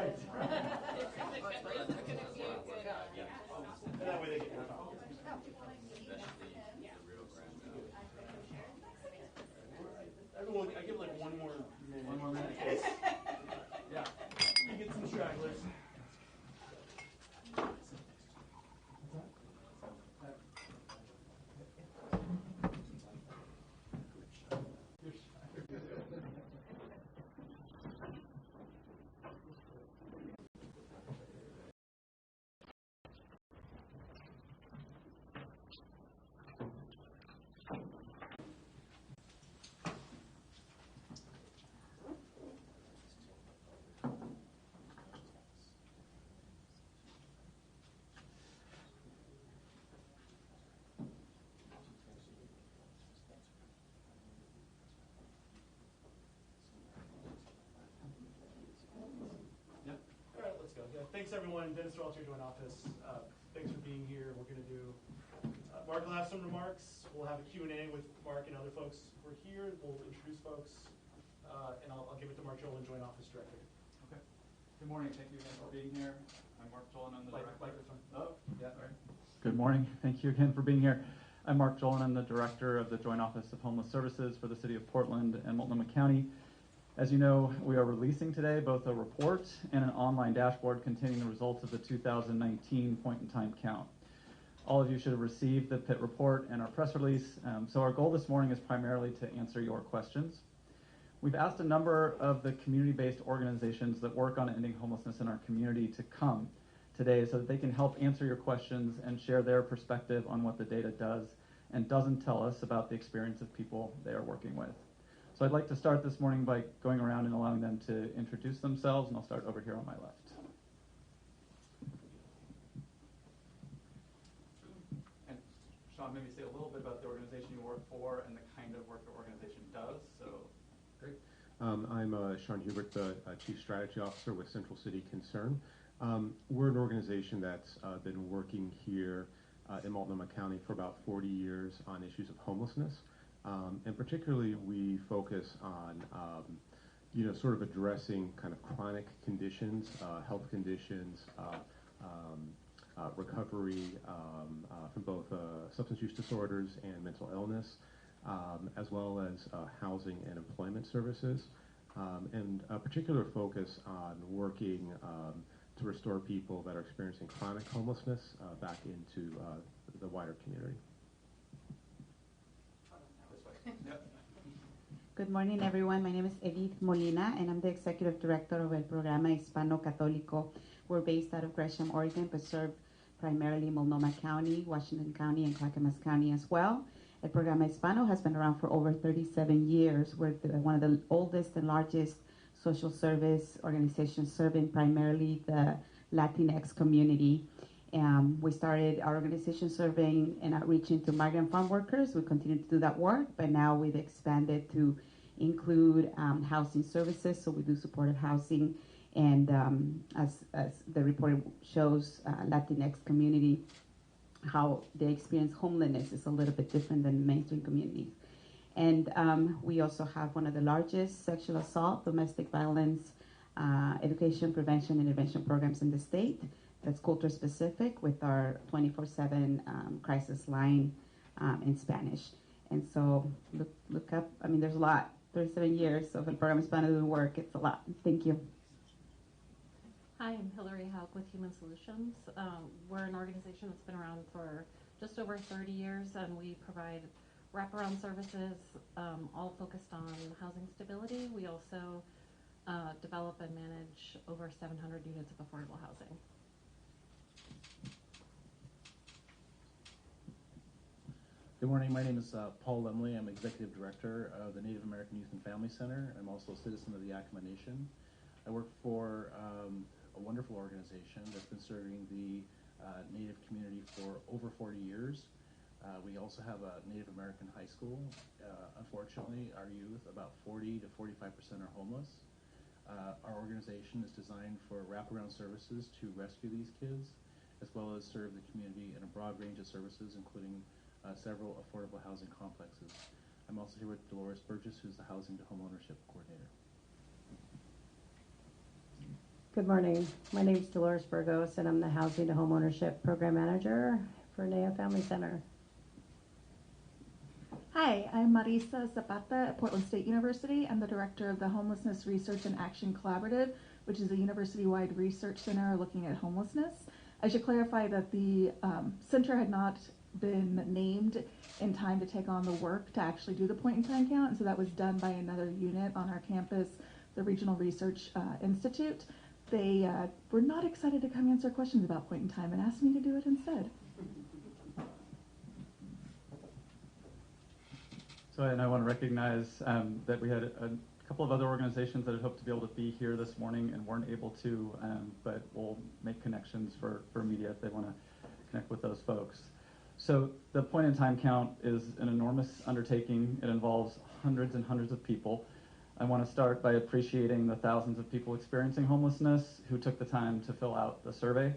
Right. And that way they get more confidence. Everyone, I give like one more minute. One more minute. Yeah. You get some stragglers. Thanks everyone. Dennis Ralter, Joint Office. Thanks for being here. We're going to do, Mark will have some remarks. We'll have a Q&A with Mark and other folks who are here. We'll introduce folks, and I'll give it to Mark Jolan, Joint Office Director. Okay. Good morning. Thank you again for being here. I'm Mark Jolan. I'm the director. Oh, yeah, all right. Good morning. Thank you again for being here. I'm Mark Jolan. I'm the director of the Joint Office of Homeless Services for the City of Portland and Multnomah County. As you know, we are releasing today both a report and an online dashboard containing the results of the 2019 point-in-time count. All of you should have received the PIT report and our press release, so our goal this morning is primarily to answer your questions. We've asked a number of the community-based organizations that work on ending homelessness in our community to come today so that they can help answer your questions and share their perspective on what the data does and doesn't tell us about the experience of people they are working with. So I'd like to start this morning by going around and allowing them to introduce themselves, and I'll start over here on my left. And Sean, maybe say a little bit about the organization you work for and the kind of work the organization does. So, great. I'm Sean Hubert, the Chief Strategy Officer with Central City Concern. We're an organization that's been working here in Multnomah County for about 40 years on issues of homelessness. And particularly, we focus on, sort of addressing kind of chronic conditions, health conditions, recovery from both substance use disorders and mental illness, as well as housing and employment services, and a particular focus on working to restore people that are experiencing chronic homelessness back into the wider community. Good morning, everyone. My name is Edith Molina, and I'm the Executive Director of El Programa Hispano Católico. We're based out of Gresham, Oregon, but serve primarily Multnomah County, Washington County, and Clackamas County as well. El Programa Hispano has been around for over 37 years. We're one of the oldest and largest social service organizations serving primarily the Latinx community. We started our organization serving and outreaching to migrant farm workers. We continue to do that work, but now we've expanded to include housing services. So we do supportive housing, and as the report shows, Latinx community, how they experience homelessness is a little bit different than mainstream communities. And we also have one of the largest sexual assault, domestic violence, education, prevention, and intervention programs in the state. That's culture specific with our 24/7 crisis line in Spanish. And so look up, I mean, there's a lot, 37 years of El Programa Hispano doing work. It's a lot. Thank you. Hi, I'm Hillary Hauk with Human Solutions. We're an organization that's been around for just over 30 years, and we provide wraparound services, all focused on housing stability. We also develop and manage over 700 units of affordable housing. Good morning. My name is Paul Lemley. I'm Executive Director of the Native American Youth and Family Center. I'm also a citizen of the Yakama Nation. I work for a wonderful organization that's been serving the Native community for over 40 years. We also have a Native American high school. Unfortunately, our youth, about 40 to 45% are homeless. Our organization is designed for wraparound services to rescue these kids, as well as serve the community in a broad range of services, including several affordable housing complexes. I'm also here with Dolores Burgess, who's the Housing to Homeownership Coordinator. Good morning. My name is Dolores Burgos, and I'm the Housing to Homeownership Program Manager for NEA Family Center. Hi, I'm Marisa Zapata at Portland State University. I'm the director of the Homelessness Research and Action Collaborative, which is a university-wide research center looking at homelessness. I should clarify that the center had not been named in time to take on the work to actually do the point-in-time count, and so that was done by another unit on our campus, the Regional Research Institute. They were not excited to come answer questions about point-in-time and asked me to do it instead. So, and I want to recognize that we had a couple of other organizations that had hoped to be able to be here this morning and weren't able to, but we'll make connections for media if they want to connect with those folks. So the point-in-time count is an enormous undertaking. It involves hundreds and hundreds of people. I want to start by appreciating the thousands of people experiencing homelessness who took the time to fill out the survey.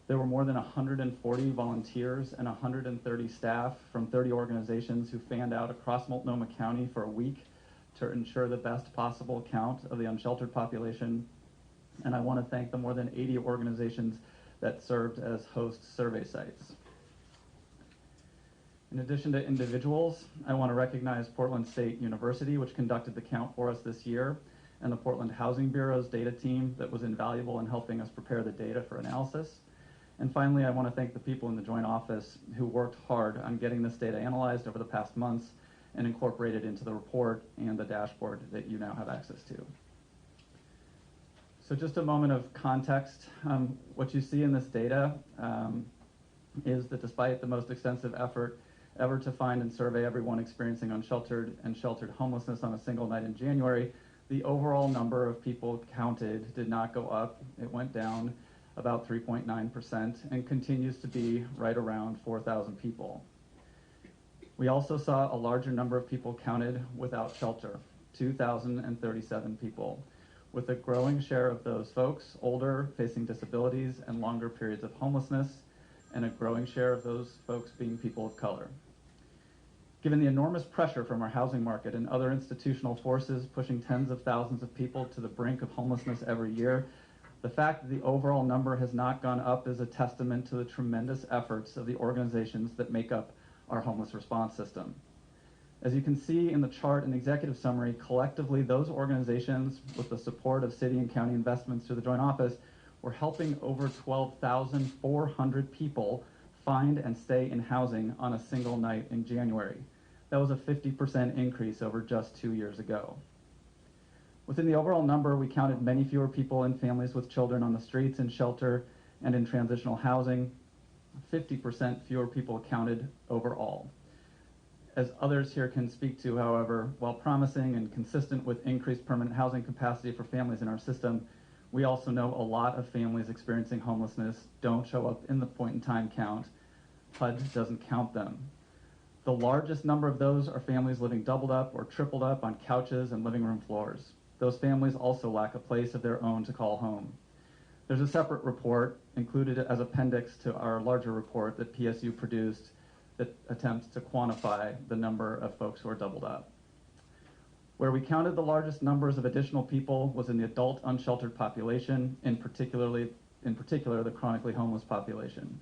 There were more than 140 volunteers and 130 staff from 30 organizations who fanned out across Multnomah County for a week to ensure the best possible count of the unsheltered population. And I want to thank the more than 80 organizations that served as host survey sites. In addition to individuals, I want to recognize Portland State University, which conducted the count for us this year, and the Portland Housing Bureau's data team that was invaluable in helping us prepare the data for analysis. And finally, I want to thank the people in the Joint Office who worked hard on getting this data analyzed over the past months and incorporated into the report and the dashboard that you now have access to. So just a moment of context. What you see in this data is that despite the most extensive effort ever to find and survey everyone experiencing unsheltered and sheltered homelessness on a single night in January, the overall number of people counted did not go up. It went down about 3.9% and continues to be right around 4,000 people. We also saw a larger number of people counted without shelter, 2,037 people, with a growing share of those folks older, facing disabilities and longer periods of homelessness, and a growing share of those folks being people of color. Given the enormous pressure from our housing market and other institutional forces pushing tens of thousands of people to the brink of homelessness every year, the fact that the overall number has not gone up is a testament to the tremendous efforts of the organizations that make up our homeless response system. As you can see in the chart in the executive summary, collectively those organizations, with the support of city and county investments through the Joint Office, were helping over 12,400 people find and stay in housing on a single night in January. That was a 50% increase over just 2 years ago. Within the overall number, we counted many fewer people and families with children on the streets, in shelter, and in transitional housing. 50% fewer people counted overall. As others here can speak to, however, while promising and consistent with increased permanent housing capacity for families in our system, we also know a lot of families experiencing homelessness don't show up in the point-in-time count. HUD doesn't count them. The largest number of those are families living doubled up or tripled up on couches and living room floors. Those families also lack a place of their own to call home. There's a separate report included as appendix to our larger report that PSU produced that attempts to quantify the number of folks who are doubled up. Where we counted the largest numbers of additional people was in the adult unsheltered population, in particular the chronically homeless population.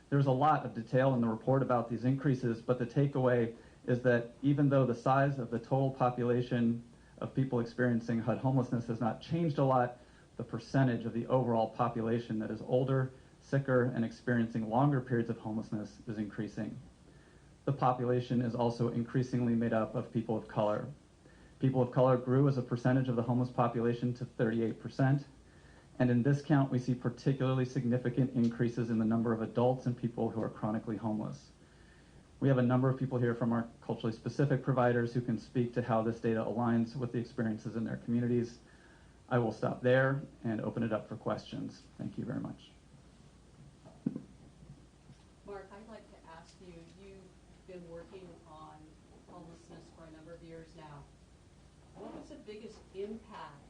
There's a lot of detail in the report about these increases, but the takeaway is that even though the size of the total population of people experiencing HUD homelessness has not changed a lot, the percentage of the overall population that is older, sicker, and experiencing longer periods of homelessness is increasing. The population is also increasingly made up of people of color. People of color grew as a percentage of the homeless population to 38%. And in this count, we see particularly significant increases in the number of adults and people who are chronically homeless. We have a number of people here from our culturally specific providers who can speak to how this data aligns with the experiences in their communities. I will stop there and open it up for questions. Thank you very much. Mark, I'd like to ask you, you've been working on homelessness for a number of years now. What was the biggest impact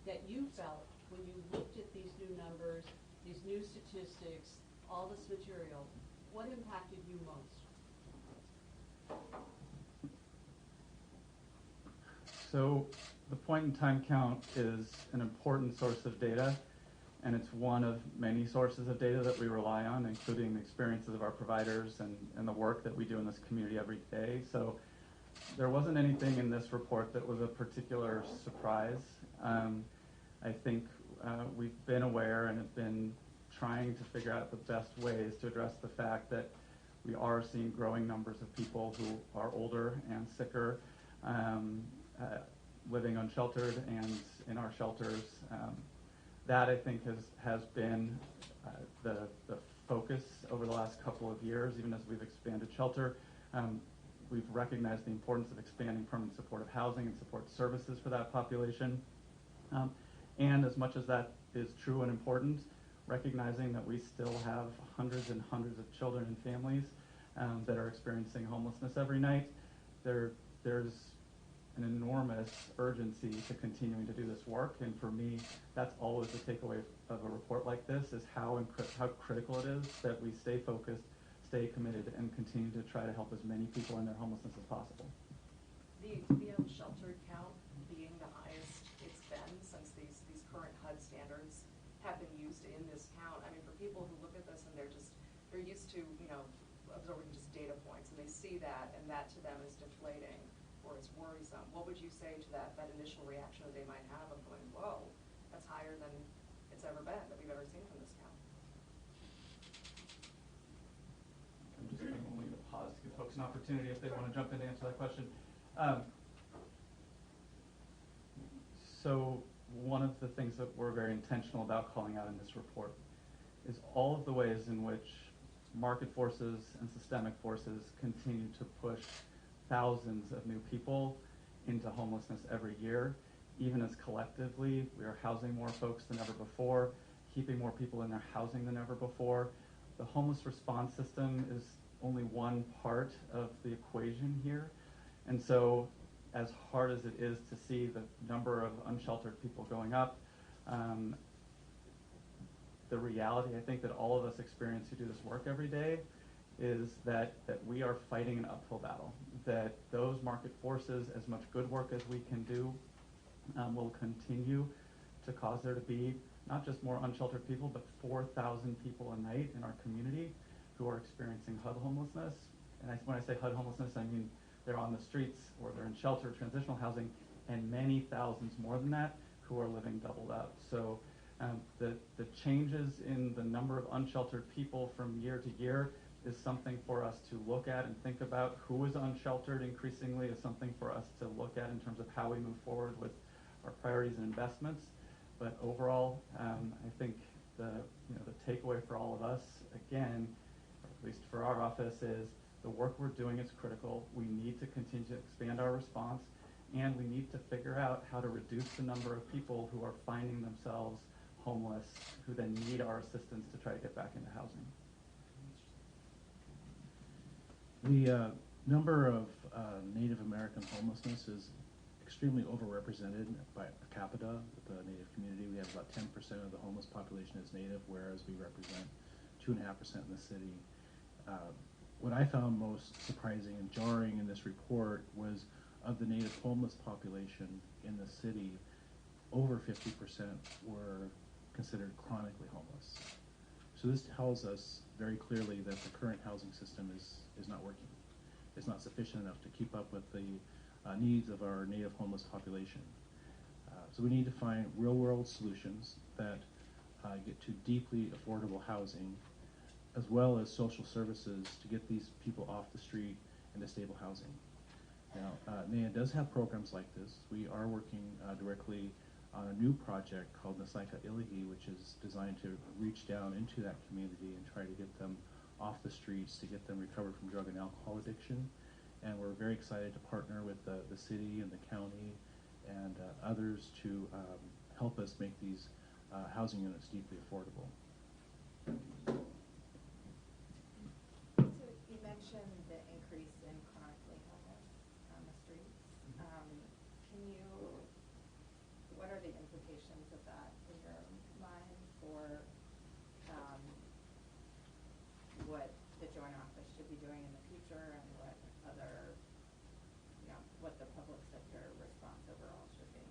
that you felt when you looked at these new numbers, these new statistics, all this material? What impacted you most? So the point-in-time count is an important source of data, and it's one of many sources of data that we rely on, including the experiences of our providers and the work that we do in this community every day. So there wasn't anything in this report that was a particular surprise. I think we've been aware and have been trying to figure out the best ways to address the fact that we are seeing growing numbers of people who are older and sicker, living unsheltered and in our shelters. That, I think, has been the focus over the last couple of years, even as we've expanded shelter. We've recognized the importance of expanding permanent supportive housing and support services for that population. And as much as that is true and important, recognizing that we still have hundreds and hundreds of children and families that are experiencing homelessness every night, there's an enormous urgency to continuing to do this work. And for me, that's always the takeaway of a report like this, is how critical it is that we stay focused, stay committed, and continue to try to help as many people in their homelessness as possible. The unsheltered count being the highest it's been since these current HUD standards have been used in this count. I mean, for people who look at this and they're used to, absorbing just data points, and they see that, and that to them is deflating or it's worrisome. What would you say to that initial reaction that they might have of going, whoa, that's higher than it's ever been, that we've ever seen from this count? I'm just going to leave a pause to give folks an opportunity if they want to jump in to answer that question. So one of the things that we're very intentional about calling out in this report is all of the ways in which market forces and systemic forces continue to push thousands of new people into homelessness every year, even as collectively we are housing more folks than ever before, keeping more people in their housing than ever before. The homeless response system is only one part of the equation here. And so as hard as it is to see the number of unsheltered people going up, the reality, I think, that all of us experience who do this work every day is that we are fighting an uphill battle, that those market forces, as much good work as we can do, will continue to cause there to be not just more unsheltered people, but 4,000 people a night in our community who are experiencing HUD homelessness. And when I say HUD homelessness, I mean they're on the streets or they're in shelter, transitional housing, and many thousands more than that who are living doubled up. So the changes in the number of unsheltered people from year to year is something for us to look at and think about. Who is unsheltered increasingly is something for us to look at in terms of how we move forward with our priorities and investments. But overall, I think the takeaway for all of us, again, at least for our office, is the work we're doing is critical. We need to continue to expand our response, and we need to figure out how to reduce the number of people who are finding themselves homeless, who then need our assistance to try to get back into housing. The number of Native American homelessness is extremely overrepresented by per capita with the Native community. We have about 10% of the homeless population is Native, whereas we represent 2.5% in the city. What I found most surprising and jarring in this report was of the Native homeless population in the city, over 50% were considered chronically homeless. So this tells us very clearly that the current housing system is not working. It's not sufficient enough to keep up with the needs of our Native homeless population. So we need to find real-world solutions that get to deeply affordable housing, as well as social services to get these people off the street into stable housing. Now, NAIA does have programs like this. We are working directly on a new project called Nasaika Ilihi, which is designed to reach down into that community and try to get them off the streets, to get them recovered from drug and alcohol addiction. And we're very excited to partner with the city and the county and others to help us make these housing units deeply affordable. So you mentioned the increase in chronically homeless on the streets. What are the implications of that in your mind for what the Joint Office should be doing in the future, and what other, what the public sector response overall should be?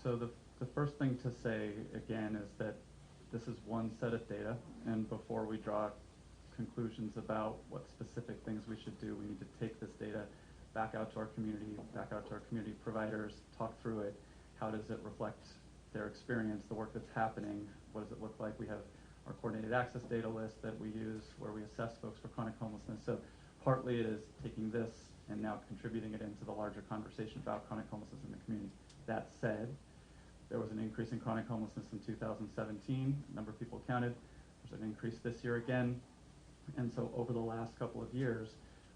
So the first thing to say, again, is that this is one set of data, and before we draw conclusions about what specific things we should do, we need to take this data back out to our community, back out to our community providers, talk through it. How does it reflect their experience, the work that's happening? What does it look like? We have our coordinated access data list that we use where we assess folks for chronic homelessness. So partly it is taking this and now contributing it into the larger conversation about chronic homelessness in the community. That said, there was an increase in chronic homelessness in 2017. Number of people counted. There's an increase this year again. And so over the last couple of years,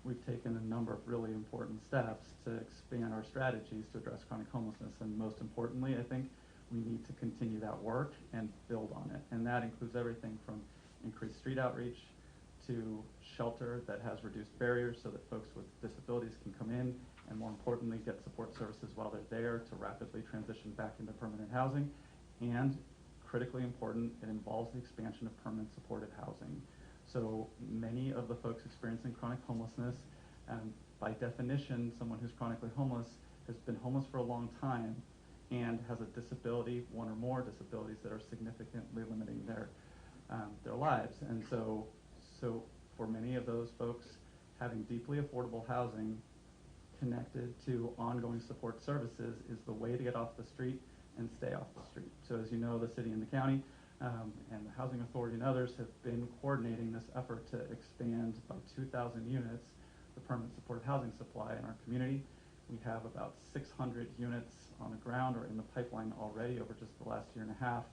we've taken a number of really important steps to expand our strategies to address chronic homelessness. And most importantly, I think we need to continue that work and build on it. And that includes everything from increased street outreach to shelter that has reduced barriers so that folks with disabilities can come in and, more importantly, get support services while they're there to rapidly transition back into permanent housing. And critically important, it involves the expansion of permanent supportive housing. So many of the folks experiencing chronic homelessness, by definition, someone who's chronically homeless has been homeless for a long time and has a disability, one or more disabilities that are significantly limiting their lives. And so for many of those folks, having deeply affordable housing connected to ongoing support services is the way to get off the street and stay off the street. So as you know, the city and the county and the Housing Authority and others have been coordinating this effort to expand by 2,000 units the permanent supportive housing supply in our community. We have about 600 units on the ground or in the pipeline already over just the last year and a half.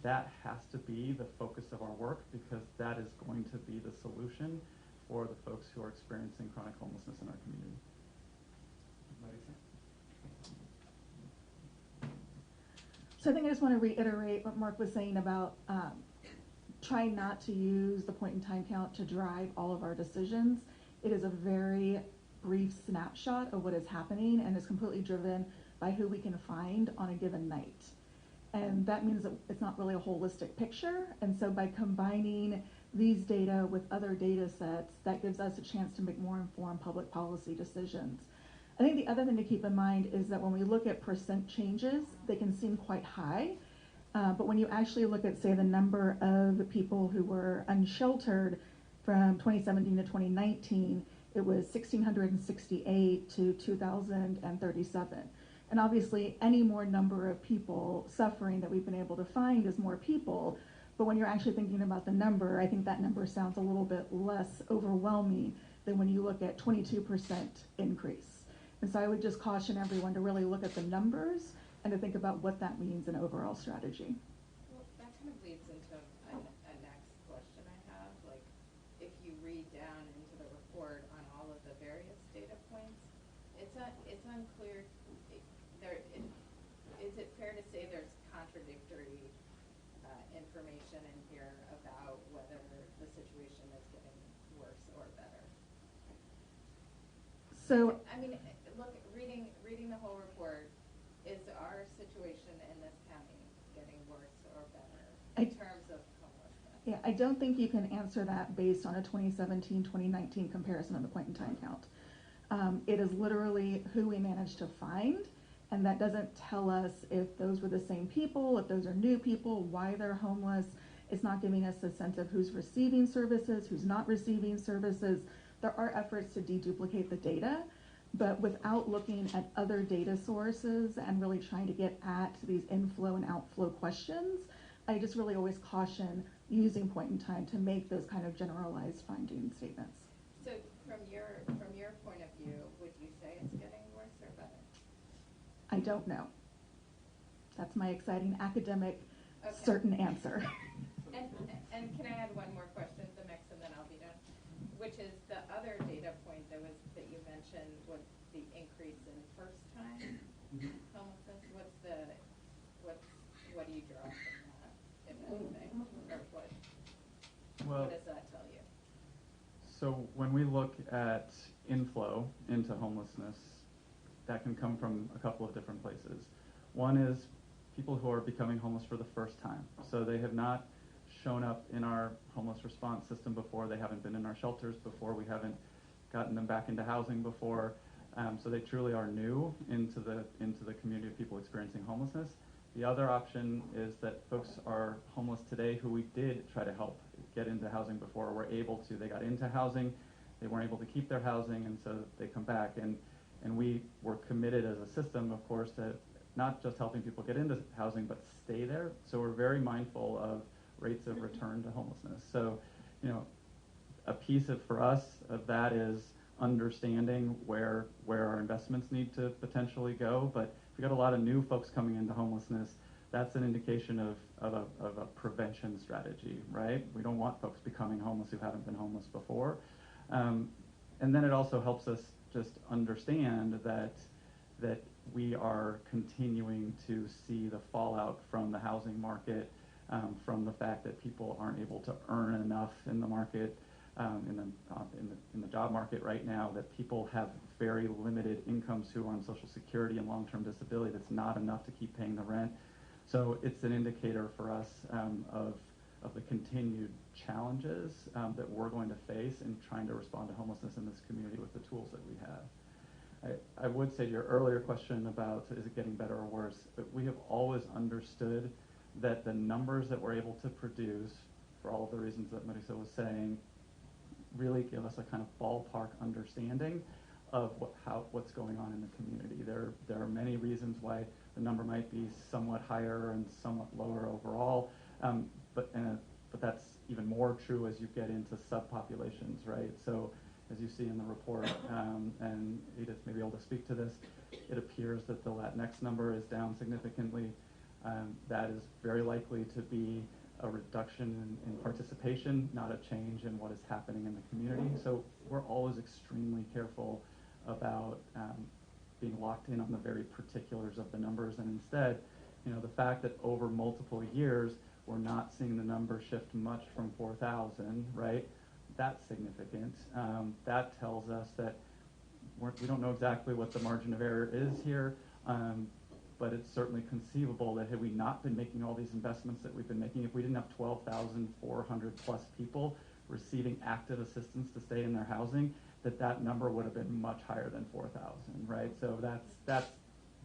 That has to be the focus of our work because that is going to be the solution for the folks who are experiencing chronic homelessness in our community. So I think I just want to reiterate what Mark was saying about trying not to use the point in time count to drive all of our decisions. It is a very brief snapshot of what is happening and is completely driven by who we can find on a given night. And that means that it's not really a holistic picture. And so by combining these data with other data sets, that gives us a chance to make more informed public policy decisions. I think the other thing to keep in mind is that when we look at percent changes, they can seem quite high. But when you actually look at, say, the number of people who were unsheltered from 2017 to 2019, it was 1,668 to 2,037. And obviously, any more number of people suffering that we've been able to find is more people. But when you're actually thinking about the number, I think that number sounds a little bit less overwhelming than when you look at 22% increase. And so I would just caution everyone to really look at the numbers and to think about what that means in overall strategy. Well, that kind of leads into a next question I have. Like, if you read down into the report on all of the various data points, it's unclear. Is it fair to say there's contradictory information in here about whether the situation is getting worse or better? So, I mean, look, reading the whole report, is our situation in this county getting worse or better in terms of homelessness? Yeah, I don't think you can answer that based on a 2017-2019 comparison of the point in time count. It is literally who we managed to find, and that doesn't tell us if those were the same people, if those are new people, why they're homeless. It's not giving us a sense of who's receiving services, who's not receiving services. There are efforts to deduplicate the data, but without looking at other data sources and really trying to get at these inflow and outflow questions, I just really always caution using point in time to make those kind of generalized finding statements. So from your point of view, would you say it's getting worse or better? I don't know. That's my exciting academic Okay. certain answer. And can I add one more question to the mix and then I'll be done? Which is the other data point that you mentioned was the increase in first time homelessness. What do you draw from that, if anything? Or what does that tell you? So when we look at inflow into homelessness, that can come from a couple of different places. One is people who are becoming homeless for the first time. So they have not shown up in our homeless response system before. They haven't been in our shelters before. We haven't gotten them back into housing before. So they truly are new into the community of people experiencing homelessness. The other option is that folks are homeless today who we did try to help get into housing before, or were able to. They got into housing, they weren't able to keep their housing, and so they come back. And we were committed as a system, of course, to not just helping people get into housing, but stay there. So we're very mindful of rates of return to homelessness. So, you know, a piece of, for us, of that is understanding where our investments need to potentially go. But if we got a lot of new folks coming into homelessness, that's an indication of a prevention strategy, right? We don't want folks becoming homeless who haven't been homeless before. And then it also helps us just understand that we are continuing to see the fallout from the housing market, from the fact that people aren't able to earn enough in the market, in the job market right now, that people have very limited incomes who are on Social Security and long-term disability. That's not enough to keep paying the rent. So it's an indicator for us of the continued challenges that we're going to face in trying to respond to homelessness in this community with the tools that we have. I would say to your earlier question about is it getting better or worse, but we have always understood that the numbers that we're able to produce, for all of the reasons that Marisa was saying, really give us a kind of ballpark understanding of what's going on in the community. There are many reasons why the number might be somewhat higher and somewhat lower overall, but that's even more true as you get into subpopulations, right? So as you see in the report, and Edith may be able to speak to this, it appears that the Latinx number is down significantly. That is very likely to be a reduction in participation, not a change in what is happening in the community. So we're always extremely careful about being locked in on the very particulars of the numbers, and instead, you know, the fact that over multiple years we're not seeing the number shift much from 4,000, right? That's significant. That tells us that we don't know exactly what the margin of error is here, but it's certainly conceivable that had we not been making all these investments that we've been making, if we didn't have 12,400 plus people receiving active assistance to stay in their housing, that number would have been much higher than 4,000, right? So that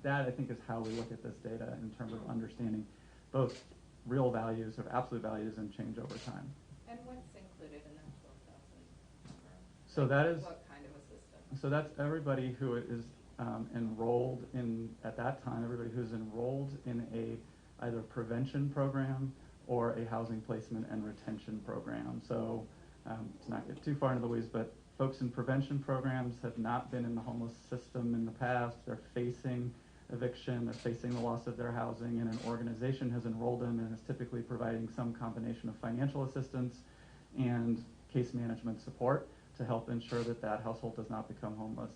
I think is how we look at this data in terms of understanding both real values or absolute values and change over time. And what's included in that 12,000 number? So that is what kind of assistance? So that's everybody who is enrolled in, at that time, everybody who's enrolled in a either prevention program or a housing placement and retention program. So to not get too far into the weeds, but folks in prevention programs have not been in the homeless system in the past. They're facing eviction, they're facing the loss of their housing, and an organization has enrolled them and is typically providing some combination of financial assistance and case management support to help ensure that that household does not become homeless.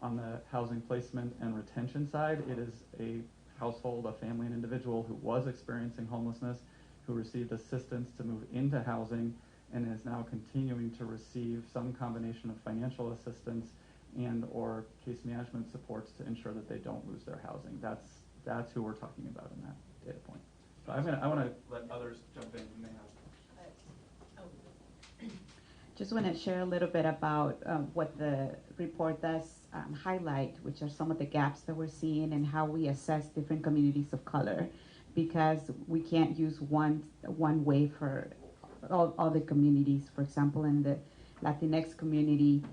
On the housing placement and retention side, it is a household, a family, an individual who was experiencing homelessness, who received assistance to move into housing and is now continuing to receive some combination of financial assistance and or case management supports to ensure that they don't lose their housing. That's who we're talking about in that data point. So I want to let others jump in who may have. Just want to share a little bit about what the report does highlight, which are some of the gaps that we're seeing and how we assess different communities of color, because we can't use one way for all the communities. For example, in the Latinx community,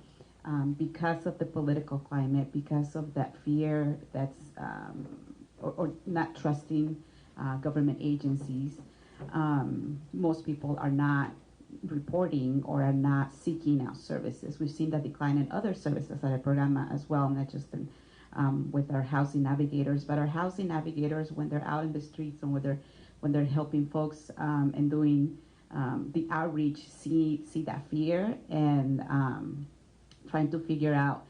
because of the political climate, because of that fear that's or not trusting government agencies, most people are not reporting or are not seeking out services. We've seen that decline in other services at our program as well, not just in, with our housing navigators, but our housing navigators, when they're out in the streets and when they're helping folks and doing the outreach, see that fear and trying to figure out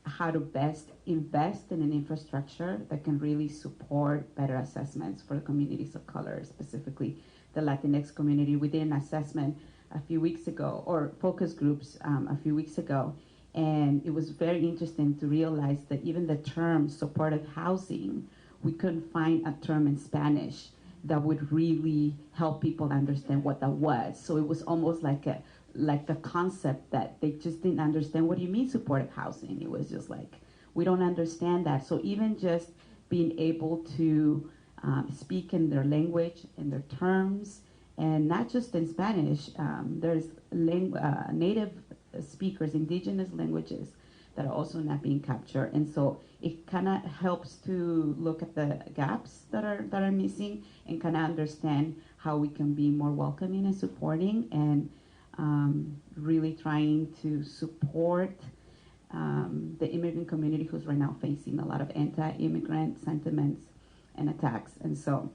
how to best invest in an infrastructure that can really support better assessments for communities of color, specifically the Latinx community. We did an assessment a few weeks ago, or focus groups a few weeks ago, and it was very interesting to realize that even the term supportive housing, we couldn't find a term in Spanish that would really help people understand what that was. So it was almost like a concept that they just didn't understand. What do you mean supportive housing? It was just like, we don't understand that. So even just being able to speak in their language, in their terms, and not just in Spanish, there's native speakers, indigenous languages that are also not being captured. And so it kind of helps to look at the gaps that are missing and kind of understand how we can be more welcoming and supporting, and really trying to support the immigrant community who's right now facing a lot of anti-immigrant sentiments and attacks. And so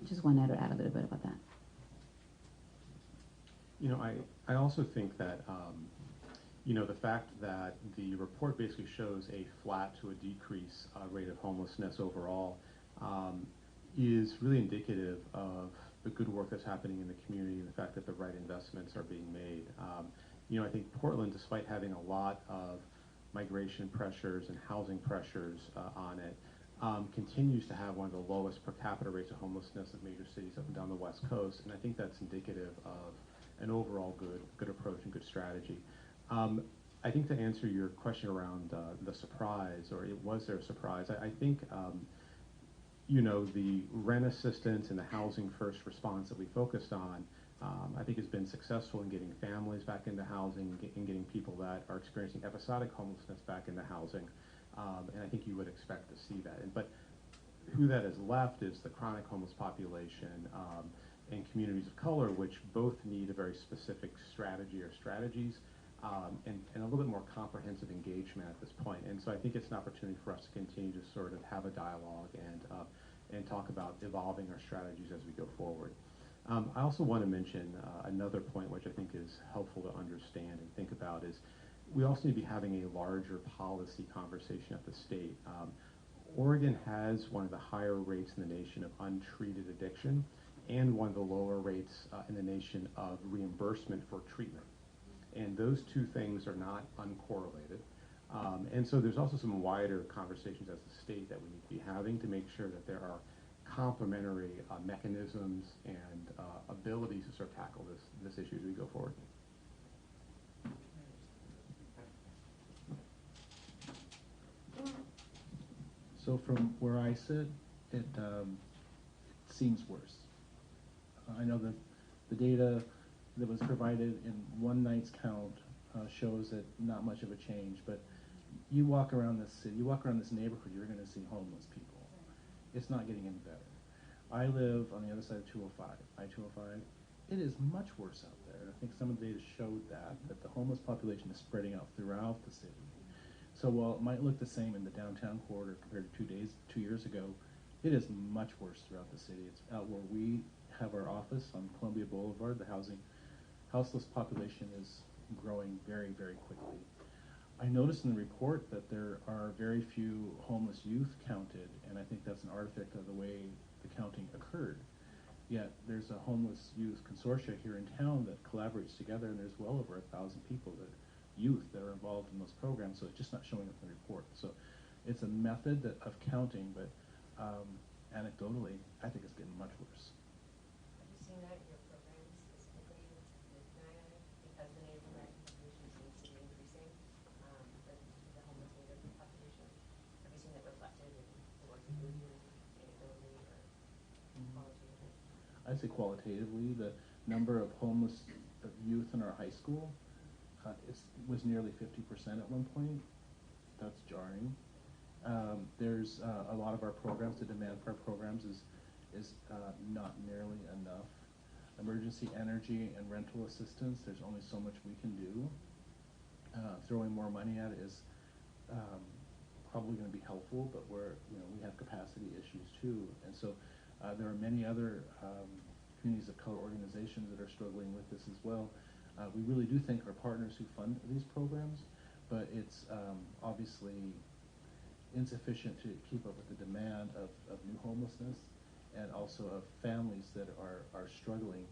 just wanted to add a little bit about that. You know, I also think that, you know, the fact that the report basically shows a flat to a decrease rate of homelessness overall is really indicative of the good work that's happening in the community and the fact that the right investments are being made. You know, I think Portland, despite having a lot of migration pressures and housing pressures on it, continues to have one of the lowest per capita rates of homelessness of major cities up and down the West Coast, and I think that's indicative of an overall good approach and good strategy. I think to answer your question around the surprise, or was there a surprise, I think you know, the rent assistance and the housing first response that we focused on, I think has been successful in getting families back into housing, in getting people that are experiencing episodic homelessness back into housing, and I think you would expect to see that. But who that is left is the chronic homeless population and communities of color, which both need a very specific strategy or strategies, and a little bit more comprehensive engagement at this point. And so I think it's an opportunity for us to continue to sort of have a dialogue and talk about evolving our strategies as we go forward. I also want to mention another point which I think is helpful to understand and think about is we also need to be having a larger policy conversation at the state. Oregon has one of the higher rates in the nation of untreated addiction and one of the lower rates in the nation of reimbursement for treatment. And those two things are not uncorrelated. And so there's also some wider conversations as a state that we need to be having to make sure that there are complementary mechanisms and abilities to sort of tackle this issue as we go forward. So from where I sit, it seems worse. I know that the data that was provided in one night's count shows that not much of a change, but you walk around this city, you walk around this neighborhood, you're going to see homeless people. It's not getting any better. I live on the other side of 205, I-205. It is much worse out there. I think some of the data showed that the homeless population is spreading out throughout the city. So while it might look the same in the downtown corridor compared to 2 years ago, it is much worse throughout the city. It's out where we have our office on Columbia Boulevard. The houseless population is growing very, very quickly. I noticed in the report that there are very few homeless youth counted, and I think that's an artifact of the way the counting occurred. Yet there's a homeless youth consortia here in town that collaborates together, and there's well over 1,000 people, youth that are involved in those programs, so it's just not showing up in the report. So it's a method of counting, but anecdotally, I think it's getting much worse. Have you seen that in your programs specifically with NIA? Because the Native American population seems to be increasing, the homeless Native population. Have you seen that reflected in the work you do here, anecdotally or qualitatively? I'd say qualitatively, the number of homeless youth in our high school was nearly 50% at one point. That's jarring. There's a lot of our programs, the demand for our programs is not nearly enough. Emergency energy and rental assistance, there's only so much we can do. Throwing more money at it is probably going to be helpful, but we have capacity issues too. And so there are many other communities of color organizations that are struggling with this as well. We really do thank our partners who fund these programs, but it's obviously insufficient to keep up with the demand of new homelessness and also of families that are struggling.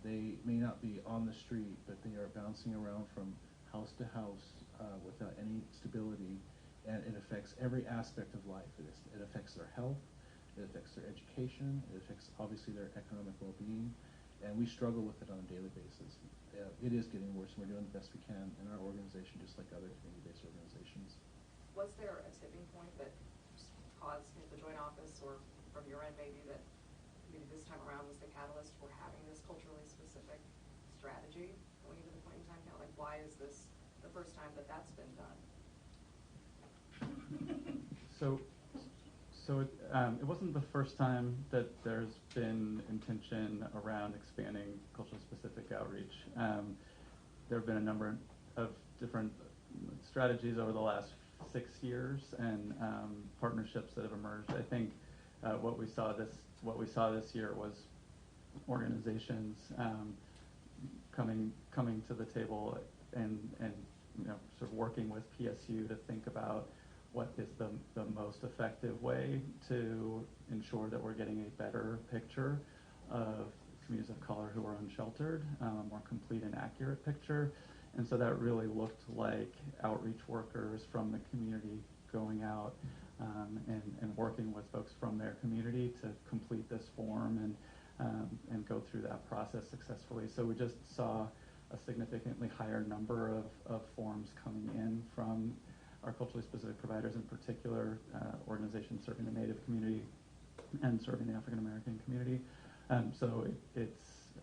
They may not be on the street, but they are bouncing around from house to house without any stability, and it affects every aspect of life. It affects their health, it affects their education, it affects obviously their economic well-being, and we struggle with it on a daily basis. It is getting worse, and we're doing the best we can in our organization, just like other community-based organizations. was there a tipping point that caused the joint office, or from your end maybe, that maybe this time around was the catalyst for having this culturally specific strategy going into the point in time now? Like, why is this the first time that that's been done? So it wasn't the first time that there's been intention around expanding culturally specific outreach. There have been a number of different strategies over the last 6 years and partnerships that have emerged. I think what we saw this year was organizations coming to the table and sort of working with PSU to think about what is the most effective way to ensure that we're getting a better picture of communities of color who are unsheltered, a more complete and accurate picture. And so that really looked like outreach workers from the community going out and working with folks from their community to complete this form and go through that process successfully. So we just saw a significantly higher number of forms coming in from our culturally specific providers, in particular organizations serving the Native community and serving the African American community. So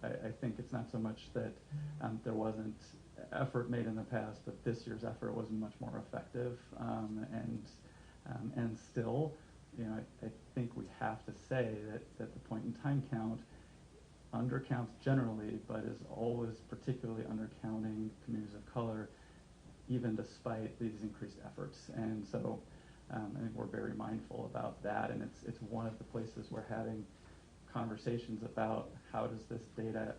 I think it's not so much that there wasn't effort made in the past, but this year's effort was much more effective. And still, I think we have to say that the point in time count undercounts generally, but is always particularly undercounting communities of color, even despite these increased efforts. And so I think we're very mindful about that, and it's one of the places we're having conversations about how does this data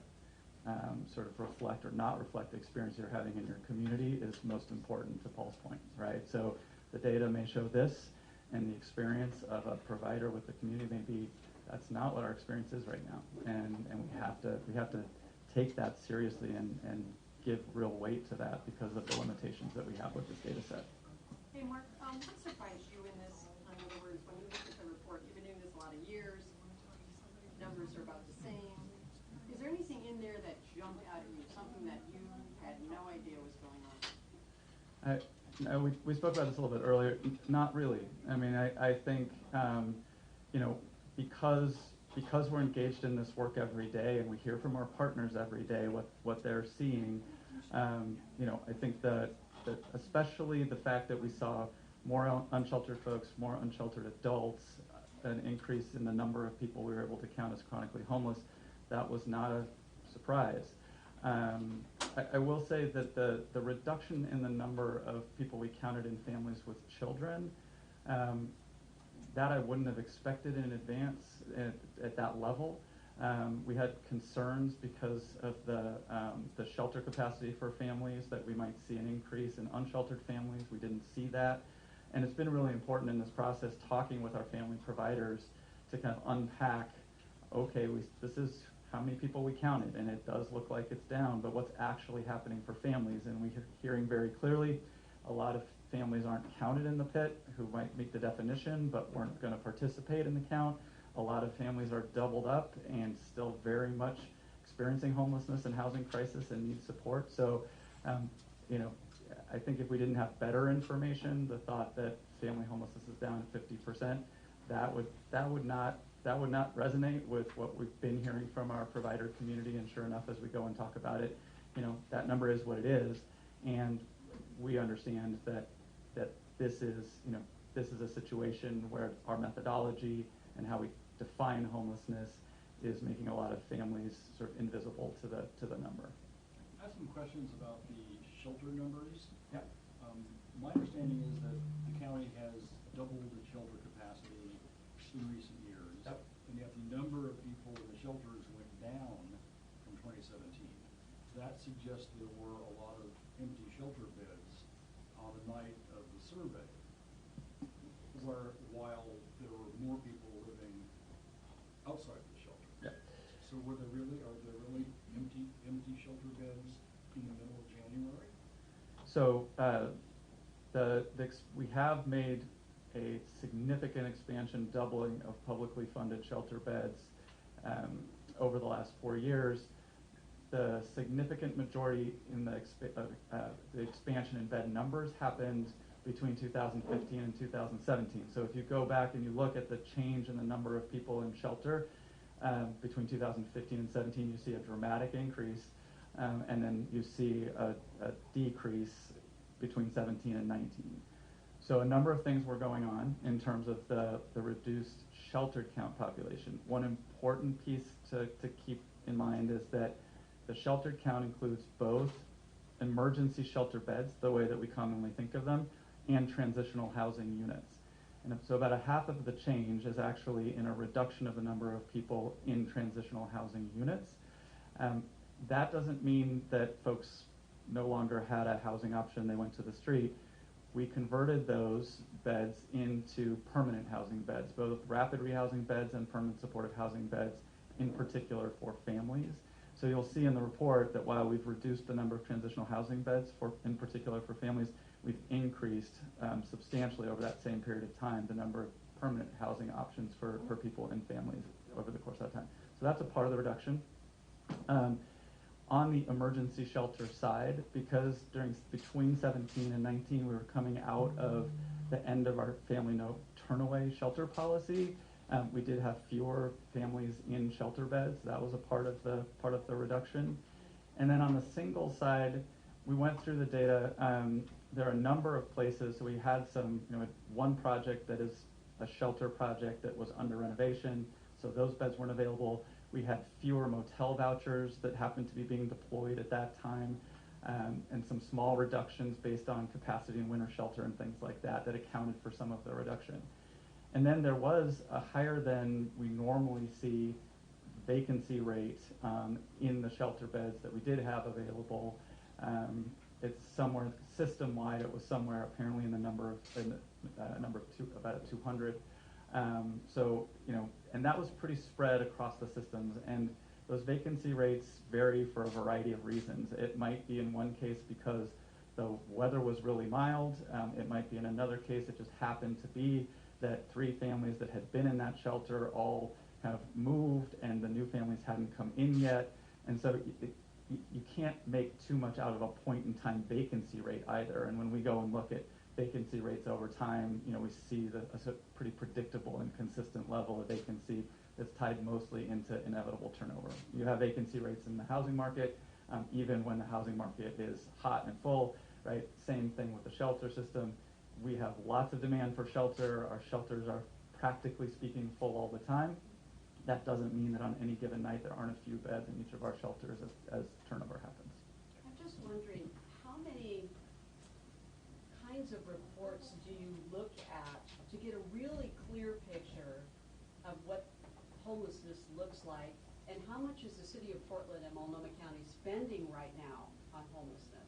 sort of reflect or not reflect the experience you're having in your community is most important, to Paul's point, right? So the data may show this, and the experience of a provider with the community may be that's not what our experience is right now, and we have to take that seriously and give real weight to that because of the limitations that we have with this data set. Hey Mark, what surprised you in this? In other words, when you look at the report, you've been doing this a lot of years, numbers are about the same. Is there anything in there that jumped out at you, something that you had no idea was going on? We spoke about this a little bit earlier. Not really. I mean, I think, because we're engaged in this work every day and we hear from our partners every day what they're seeing, I think that especially the fact that we saw more unsheltered folks, more unsheltered adults, an increase in the number of people we were able to count as chronically homeless, that was not a surprise. I will say that the reduction in the number of people we counted in families with children, that I wouldn't have expected in advance at that level. We had concerns because of the shelter capacity for families that we might see an increase in unsheltered families. We didn't see that. And it's been really important in this process talking with our family providers to kind of unpack, okay, this is how many people we counted, and it does look like it's down, but what's actually happening for families? And we're hearing very clearly a lot of families aren't counted in the pit who might meet the definition but weren't going to participate in the count. A lot of families are doubled up and still very much experiencing homelessness and housing crisis and need support. So, I think if we didn't have better information, the thought that family homelessness is down 50%, that would not resonate with what we've been hearing from our provider community. And sure enough, as we go and talk about it, that number is what it is, and we understand that this is a situation where our methodology and how we define homelessness is making a lot of families sort of invisible to the number. I have some questions about the shelter numbers. Yeah. My understanding is that the county has doubled its shelter capacity in recent years. Yep. And yet the number of people in the shelters went down from 2017. That suggests there were a lot of empty shelter beds on the night of the survey, while there were more people living outside the shelter. Yeah. So are there really empty shelter beds in the middle of January? So we have made a significant expansion, doubling of publicly funded shelter beds over the last 4 years. The significant majority in the expansion in bed numbers happened between 2015 and 2017. So if you go back and you look at the change in the number of people in shelter between 2015 and 17, you see a dramatic increase, and then you see a decrease between 17 and 19. So a number of things were going on in terms of the reduced sheltered count population. One important piece to keep in mind is that the sheltered count includes both emergency shelter beds, the way that we commonly think of them, and transitional housing units. And so about a half of the change is actually in a reduction of the number of people in transitional housing units. That doesn't mean that folks no longer had a housing option, they went to the street. We converted those beds into permanent housing beds, both rapid rehousing beds and permanent supportive housing beds, in particular for families. So you'll see in the report that while we've reduced the number of transitional housing beds, in particular for families, we've increased substantially over that same period of time the number of permanent housing options for people and families over the course of that time. So that's a part of the reduction. On the emergency shelter side, because between 17 and 19 we were coming out of the end of our family no turn-away shelter policy, we did have fewer families in shelter beds. That was a part of the reduction. And then on the single side, we went through the data. There are a number of places. So we had one project that is a shelter project that was under renovation, so those beds weren't available. We had fewer motel vouchers that happened to be being deployed at that time, and some small reductions based on capacity in winter shelter and things like that accounted for some of the reduction. And then there was a higher than we normally see vacancy rate in the shelter beds that we did have available. It's somewhere system-wide. It was somewhere apparently in the number of about 200. So and that was pretty spread across the systems. And those vacancy rates vary for a variety of reasons. It might be in one case because the weather was really mild. It might be in another case it just happened to be that 3 families that had been in that shelter all have moved and the new families hadn't come in yet. And so you can't make too much out of a point-in-time vacancy rate either. And when we go and look at vacancy rates over time, we see a pretty predictable and consistent level of vacancy that's tied mostly into inevitable turnover. You have vacancy rates in the housing market, even when the housing market is hot and full, right? Same thing with the shelter system. We have lots of demand for shelter. Our shelters are practically speaking full all the time. That doesn't mean that on any given night there aren't a few beds in each of our shelters as turnover happens. I'm just wondering, how many kinds of reports do you look at to get a really clear picture of what homelessness looks like, and how much is the city of Portland and Multnomah County spending right now on homelessness?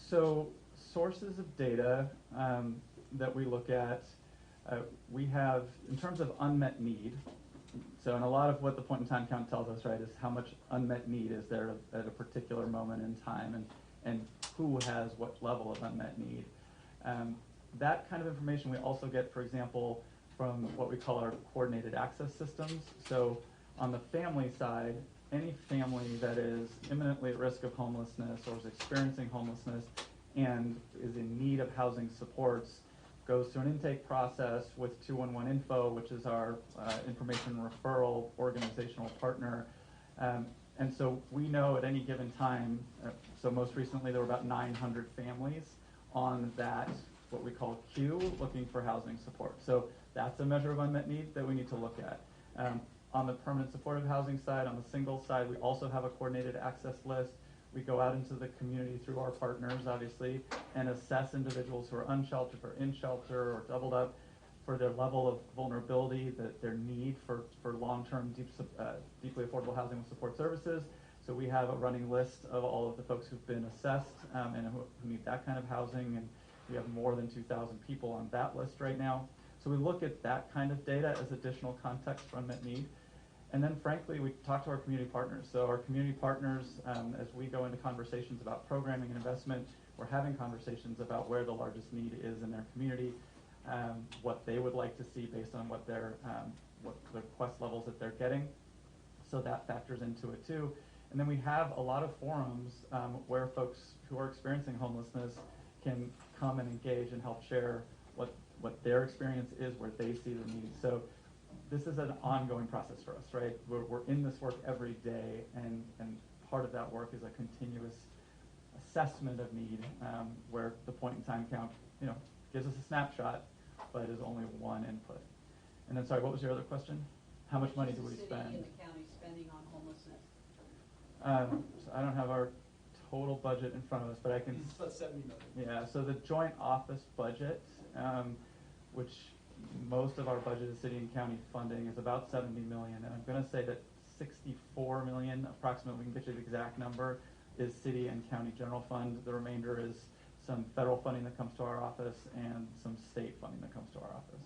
So sources of data that we look at, we have, in terms of unmet need, so and a lot of what the point-in-time count tells us, right, is how much unmet need is there at a particular moment in time, and who has what level of unmet need. That kind of information we also get, for example, from what we call our coordinated access systems. So on the family side, any family that is imminently at risk of homelessness or is experiencing homelessness and is in need of housing supports goes through an intake process with 211 Info, which is our information referral organizational partner. And so we know at any given time, so most recently there were about 900 families on that, what we call queue, looking for housing support. So that's a measure of unmet need that we need to look at. On the permanent supportive housing side, on the single side, we also have a coordinated access list. We go out into the community through our partners, obviously, and assess individuals who are unsheltered or in shelter or doubled up for their level of vulnerability, their need for long-term, deeply affordable housing with support services. So we have a running list of all of the folks who've been assessed and who need that kind of housing, and we have more than 2,000 people on that list right now. So we look at that kind of data as additional context for unmet need. And then, frankly, we talk to our community partners. So our community partners, as we go into conversations about programming and investment, we're having conversations about where the largest need is in their community, what they would like to see based on what the request levels that they're getting. So that factors into it too. And then we have a lot of forums where folks who are experiencing homelessness can come and engage and help share what their experience is, where they see the need. So this is an ongoing process for us, right? We're in this work every day, and part of that work is a continuous assessment of need, where the point-in-time count, gives us a snapshot, but is only one input. And then, sorry, what was your other question? How much money do we spend? What is the city and the county spending on homelessness? So I don't have our total budget in front of us, but I can. It's about 70 million. Yeah, so the joint office budget, which most of our budget is city and county funding, is about 70 million. And I'm going to say that 64 million, approximately, we can get you the exact number, is city and county general fund. The remainder is some federal funding that comes to our office and some state funding that comes to our office.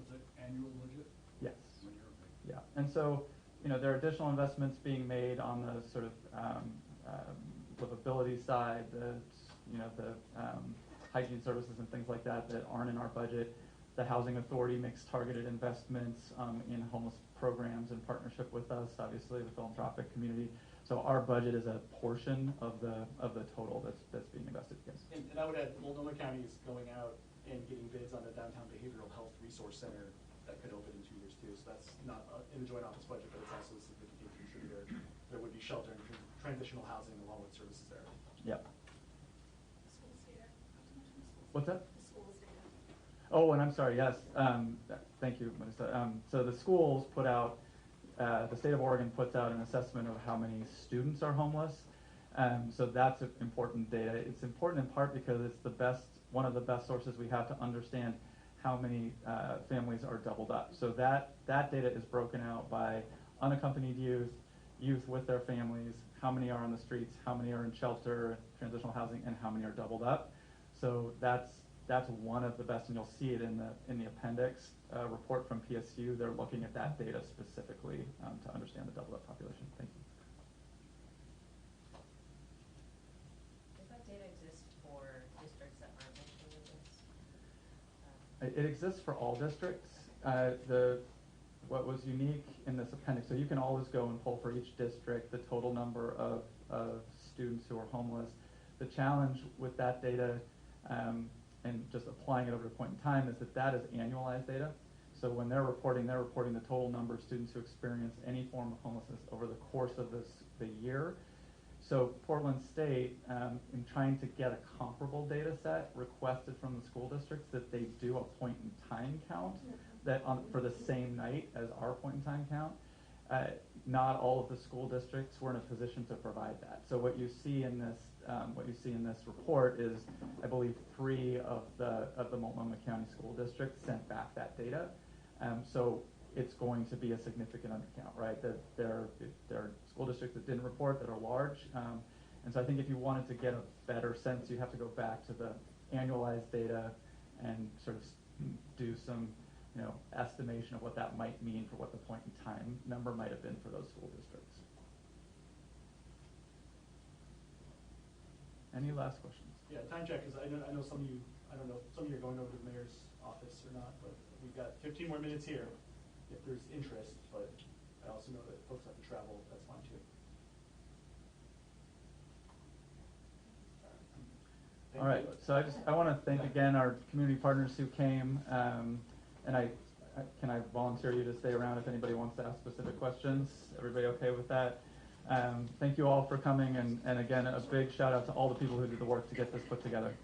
Is it annual budget? Yes. Yeah, and so, there are additional investments being made on the sort of livability side, the hygiene services and things like that aren't in our budget. The Housing Authority makes targeted investments in homeless programs in partnership with us, obviously the philanthropic community. So our budget is a portion of the total that's being invested against. And I would add, Multnomah County is going out and getting bids on the Downtown Behavioral Health Resource Center that could open in 2 years too. So that's not in the joint office budget, but it's also a significant contributor. There would be shelter and transitional housing along with services there. Yep. Schools data. What's that? The schools data. Oh, and I'm sorry, yes. Thank you, Melissa. So the schools put out, the state of Oregon puts out an assessment of how many students are homeless. So that's important data. It's important in part because it's one of the best sources we have to understand how many families are doubled up. So that data is broken out by unaccompanied youth with their families, how many are on the streets, how many are in shelter, transitional housing, and how many are doubled up. So that's one of the best, and you'll see it in the appendix report from PSU. They're looking at that data specifically to understand the doubled up population. Thank you. Does that data exist for districts that aren't mentioned in this? It exists for all districts. What was unique in this appendix, so you can always go and pull for each district the total number of students who are homeless. The challenge with that data and just applying it over a point in time is that is annualized data. So when they're reporting the total number of students who experience any form of homelessness over the course of the year. So Portland State, in trying to get a comparable data set, requested from the school districts that they do a point in time count for the same night as our point in time count. Not all of the school districts were in a position to provide that. So what you see in this report is, I believe, 3 of the Multnomah County school districts sent back that data. So it's going to be a significant undercount, right? There are school districts that didn't report that are large. And so I think if you wanted to get a better sense, you have to go back to the annualized data and sort of do some estimation of what that might mean for what the point in time number might have been for those school districts. Any last questions? Yeah, time check, because I know some of you, I don't know if some of you are going over to the mayor's office or not, but we've got 15 more minutes here if there's interest, but I also know that folks have to travel, that's fine too. All right, so I want to thank again our community partners who came, and can I volunteer you to stay around if anybody wants to ask specific questions? Everybody okay with that? Thank you all for coming, and again, a big shout out to all the people who did the work to get this put together.